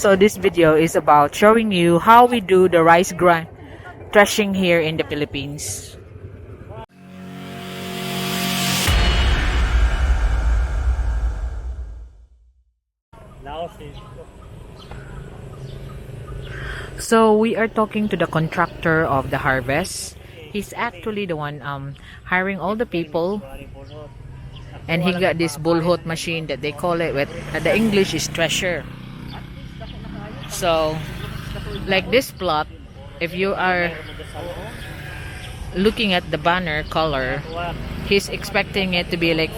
So this video is about showing you how we do the rice grind threshing here in the Philippines. So we are talking to the contractor of the harvest. He's actually the one hiring all the people, and he got this bullhot machine that they call it with the English is thresher. So like this plot, if you are looking at the banner color, he's expecting it to be like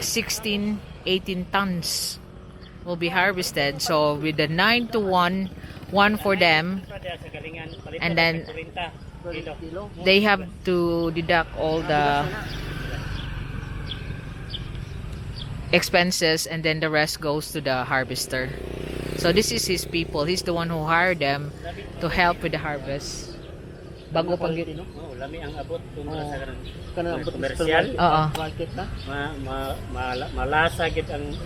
16-18 tons will be harvested. So with the 9 to 1, one for them, and then they have to deduct all the expenses, and then the rest goes to the harvester. So this is his people. He's the one who hired them to help with the harvest. Bago pag lami ang abot sa komersyal. Market na. Malasa gid ang.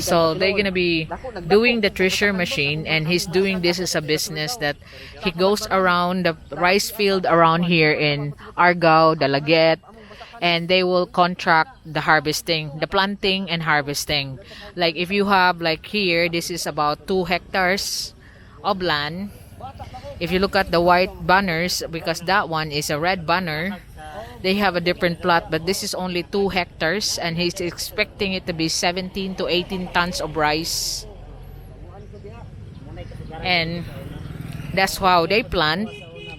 So they're gonna be doing the thresher machine, and he's doing this as a business that he goes around the rice field around here in Argao, Dalaget, and they will contract the harvesting, the planting and harvesting. Like if you have like here, this is about 2 hectares of land. If you look at the white banners, because that one is a red banner, they have a different plot, but this is only 2 hectares, and he's expecting it to be 17 to 18 tons of rice. And that's how they plant,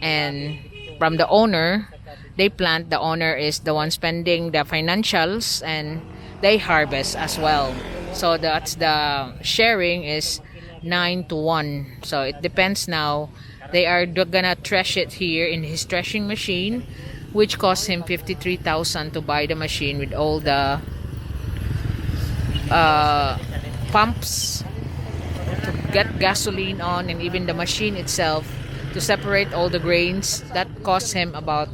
and from the owner, they plant. The owner is the one spending the financials, and they harvest as well. So that's the sharing is 9 to 1. So it depends now. They are gonna thresh it here in his threshing machine, which costs him 53,000 to buy the machine with all the pumps to get gasoline on, and even the machine itself to separate all the grains. That costs him about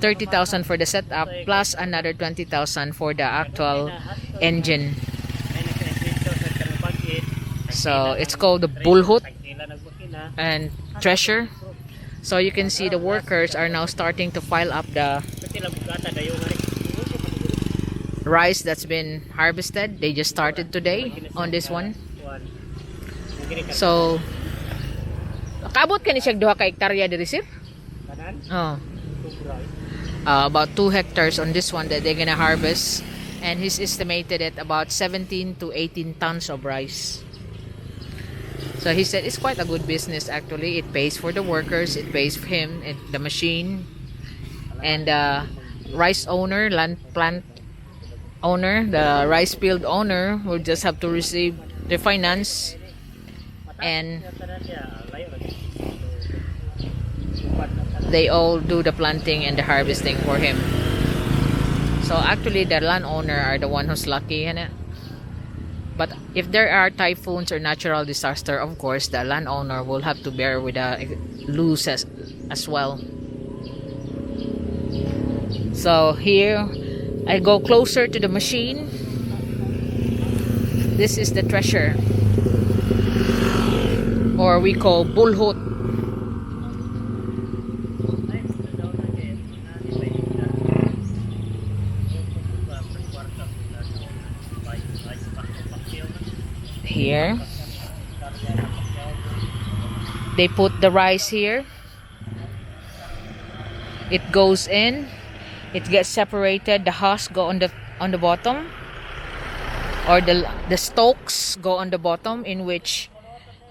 30,000 for the setup, plus another 20,000 for the actual engine. So it's called the bullhot and thresher. So you can see the workers are now starting to pile up the rice that's been harvested. They just started today on this one. So kabot ka ni siya 2 ka hektarya diri sir? Oh. About 2 hectares on this one that they're gonna harvest, and he's estimated at about 17 to 18 tons of rice. So he said it's quite a good business actually. It pays for the workers, it pays for him, the machine, and the rice owner, plant owner, the rice field owner will just have to receive the finance, and they all do the planting and the harvesting for him. So actually the landowner are the one who's lucky in it. But if there are typhoons or natural disaster, of course the landowner will have to bear with the losses as well. So here I go closer to the machine. This is the thresher, or we call bullhot. Here they put the rice here, it goes in, it gets separated, the husk go on the bottom, or the stalks go on the bottom, in which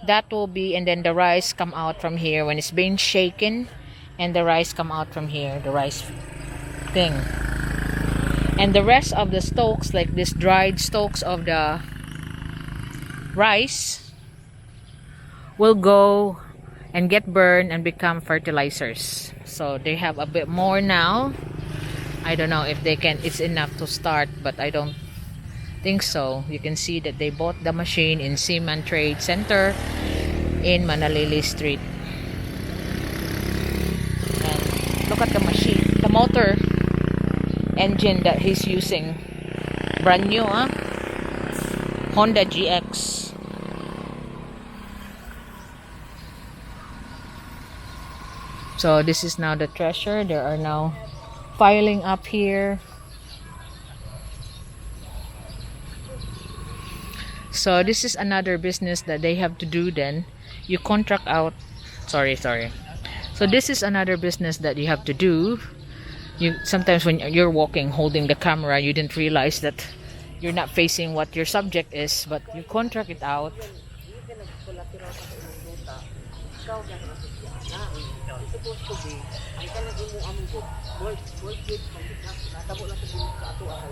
that will be, and then the rice come out from here when it's being shaken, and the rice come out from here, the rice thing. And the rest of the stalks, like this dried stalks of the rice, will go and get burned and become fertilizers. So they have a bit more now. I don't know if they can, it's enough to start, but I don't think so. You can see that they bought the machine in Seaman Trade Center in Manalili Street. And look at the machine, the motor engine that he's using, brand new, Honda GX. So this is now the thresher. They are now piling up here. So this is another business that they have to do. Then you contract out. Sorry. So this is another business that you have to do. You sometimes when you're walking holding the camera, you didn't realize that you're not facing what your subject is, but you contract it out.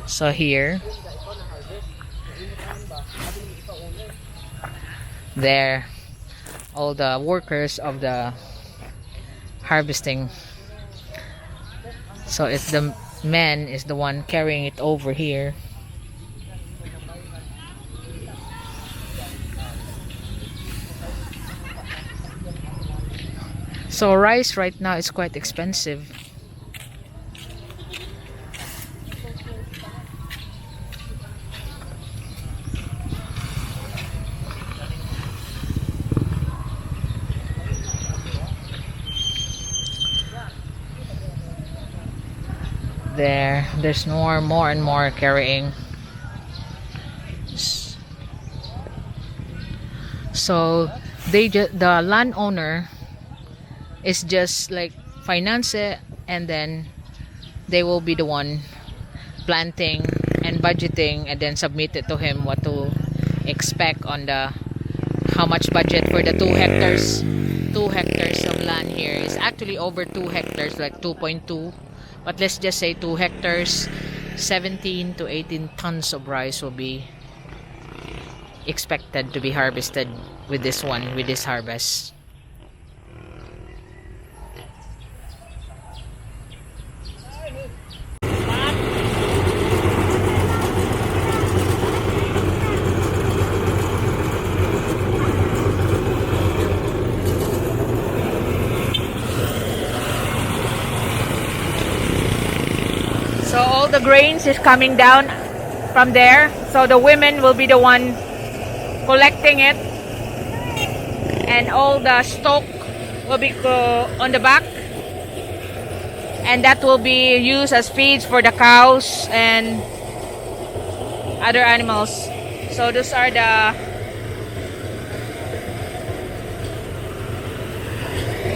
So here, there, all the workers of the harvesting. So it's the man is the one carrying it over here. So rice right now is quite expensive. There's more and more carrying. So the landowner is just like finance it, and then they will be the one planting and budgeting, and then submit it to him what to expect on the how much budget for the 2 hectares. 2 hectares of land here is actually over 2 hectares, like 2.2, but let's just say 2 hectares. 17 to 18 tons of rice will be expected to be harvested with this harvest. So all the grains is coming down from there. So the women will be the one collecting it, and all the stock will be on the back, and that will be used as feeds for the cows and other animals. So those are the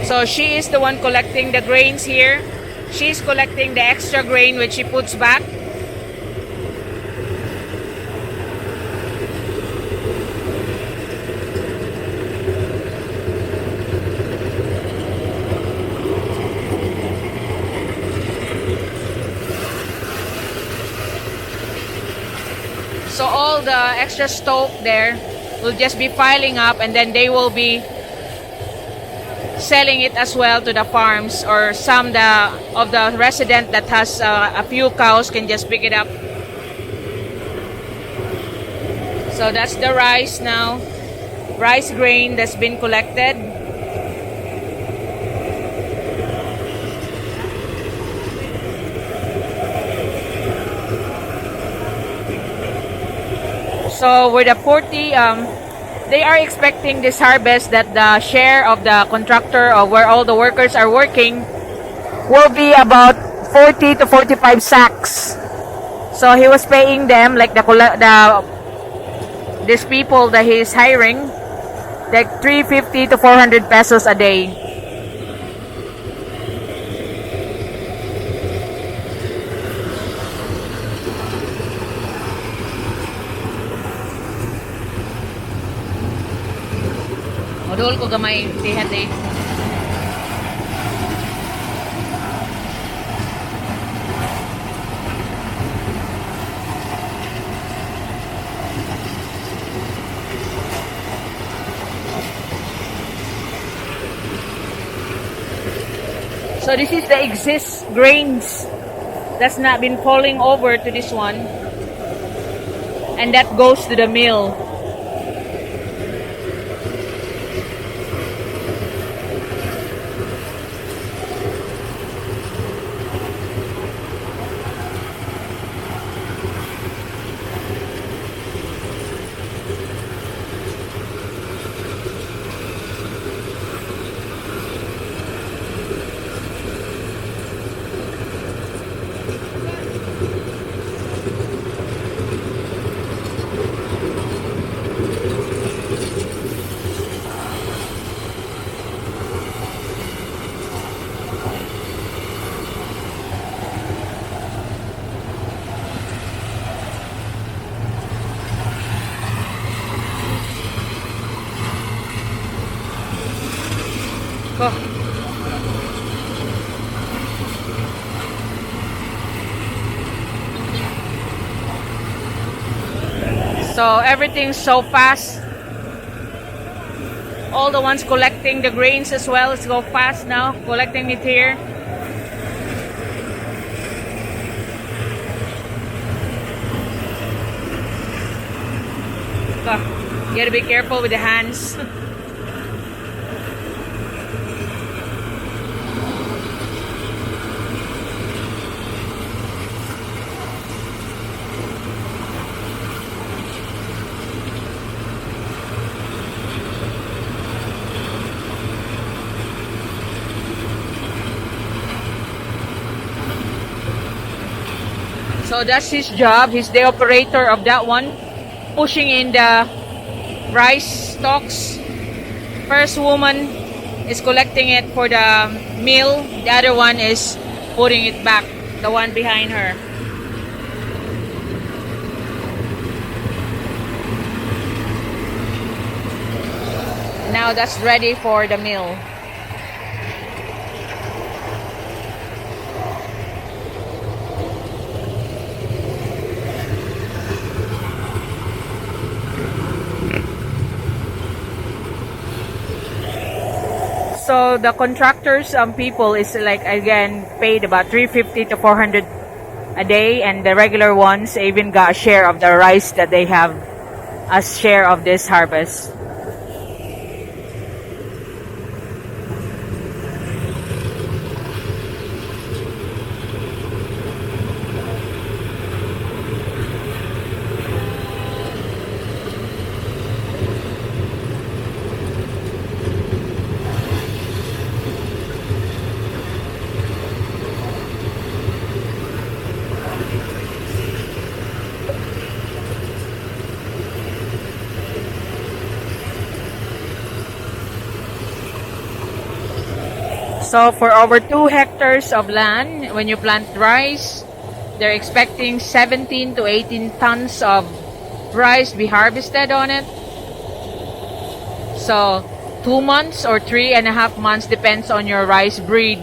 so she is the one collecting the grains here. She's collecting the extra grain which she puts back. So all the extra stock there will just be piling up, and then they will be selling it as well to the farms, or some of the resident that has a few cows can just pick it up. So that's the rice now, rice grain that's been collected. So with the 40, they are expecting this harvest that the share of the contractor, or where all the workers are working, will be about 40 to 45 sacks. So he was paying them, like these people that he is hiring, like 350 to 400 pesos a day. Modul ko gamay tihat eh. So this is the excess grains that's not been falling over to this one, and that goes to the mill. So everything's so fast. All the ones collecting the grains as well. Let's go fast now, collecting it here. You gotta be careful with the hands. So that's his job. He's the operator of that one, pushing in the rice stalks. First woman is collecting it for the mill. The other one is putting it back, the one behind her. Now that's ready for the mill. So the contractors people is like again paid about 350 to 400 a day, and the regular ones even got a share of the rice that they have as share of this harvest. So for over 2 hectares of land, when you plant rice, they're expecting 17 to 18 tons of rice be harvested on it. So 2 months or 3.5 months depends on your rice breed,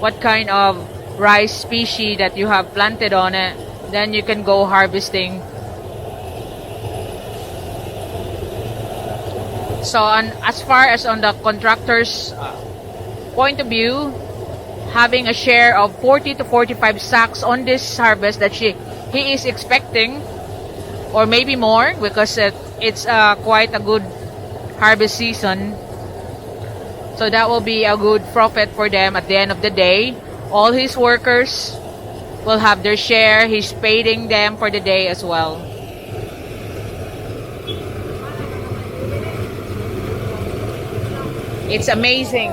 what kind of rice species that you have planted on it. Then you can go harvesting. So as far as on the contractor's point of view, having a share of 40 to 45 sacks on this harvest that he is expecting, or maybe more, because it's quite a good harvest season. So that will be a good profit for them at the end of the day. All his workers will have their share. He's paying them for the day as well. It's amazing.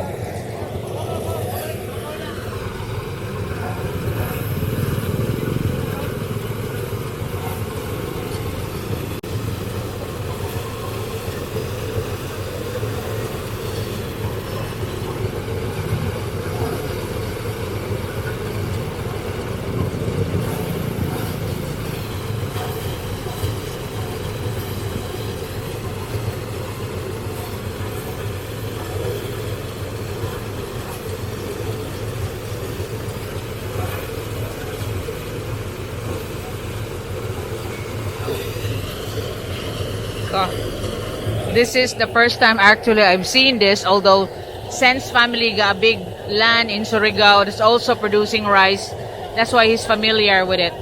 This is the first time actually I've seen this, although Sen's family got a big land in Surigao that's also producing rice. That's why he's familiar with it.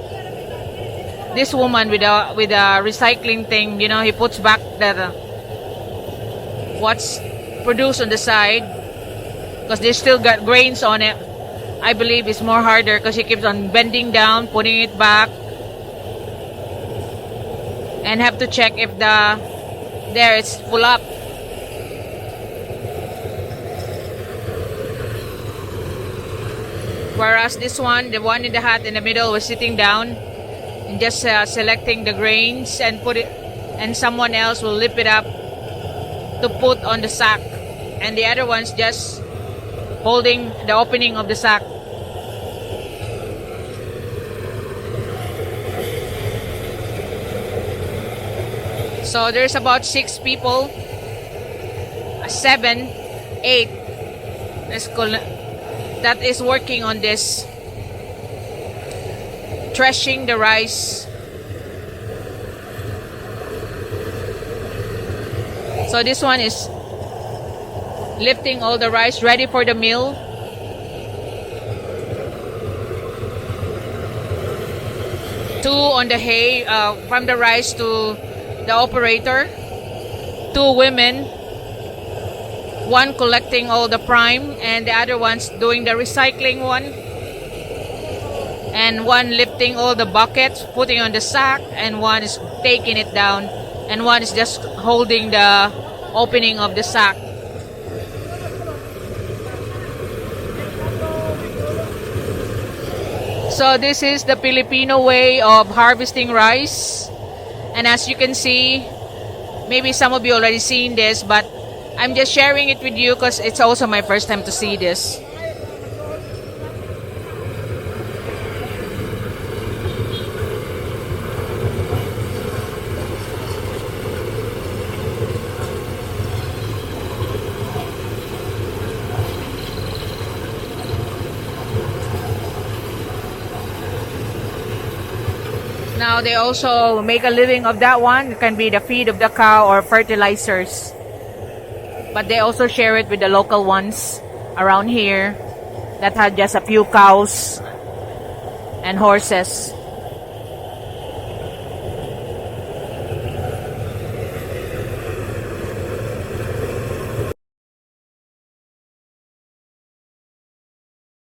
This woman with a recycling thing, you know, he puts back the what's produced on the side, because they still got grains on it. I believe it's more harder because he keeps on bending down, putting it back, and have to check if there it's full up. Whereas this one, the one in the hat in the middle, was sitting down and just selecting the grains and put it, and someone else will lift it up to put on the sack, and the other one's just holding the opening of the sack. So there's about 6 people, 7, 8, that is working on this, threshing the rice. So this one is lifting all the rice ready for the mill. Two on the hay, from the rice to the operator. Two women. One collecting all the prime and the other one's doing the recycling one. And one lifting all the buckets, putting on the sack, and one is taking it down, and one is just holding the opening of the sack. So this is the Filipino way of harvesting rice. And as you can see, maybe some of you already seen this, but I'm just sharing it with you because it's also my first time to see this. Now they also make a living of that one. It can be the feed of the cow or fertilizers. But they also share it with the local ones around here that had just a few cows and horses.